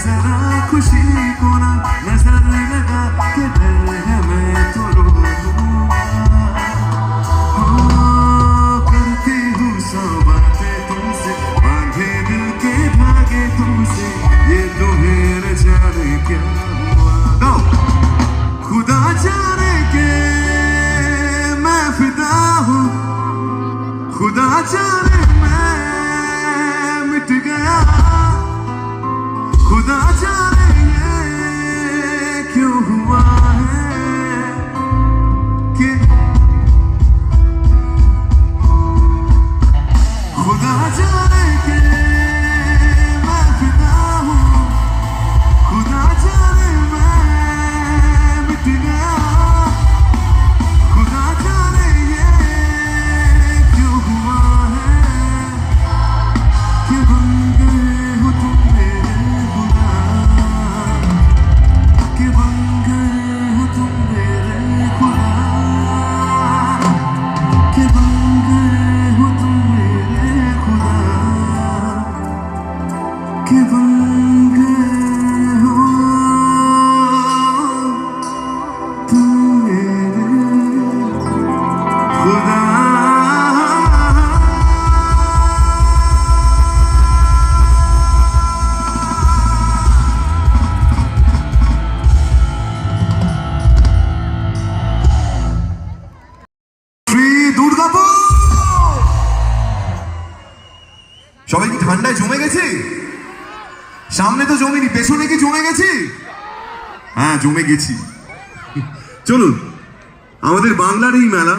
जरा खुशी को ना नजर लगा के डर है मैं तो रो लूंगा। करती हूँ सौ बातें तुमसे, बांधे दिल के धागे तुमसे, ये तुम्हें न जाने क्या हुआ। खुदा जाने के मैं फिदा हूँ, खुदा जाने मैं मिट गया, खुदा जाने ये क्यों हुआ है कि खुदा जाने के मैं फिदा हूँ, खुदा जाने मैं मिट गया, खुदा जाने ये क्यों हुआ है कि बन गए हो तुम मेरे खुदा, कि बन गए हो तुम मेरे खुदा, कि बन गए हो तुम मेरे खुदा, कि बन गए हो तुम मेरे खुदा। দুর্গাপুর সবাই কি ঠান্ডায় জমে গেছে? সামনে তো জমেনি, পেছনে কি জমে গেছে? হ্যাঁ জমে গেছি। চলুন, আমাদের বাংলার এই মেলা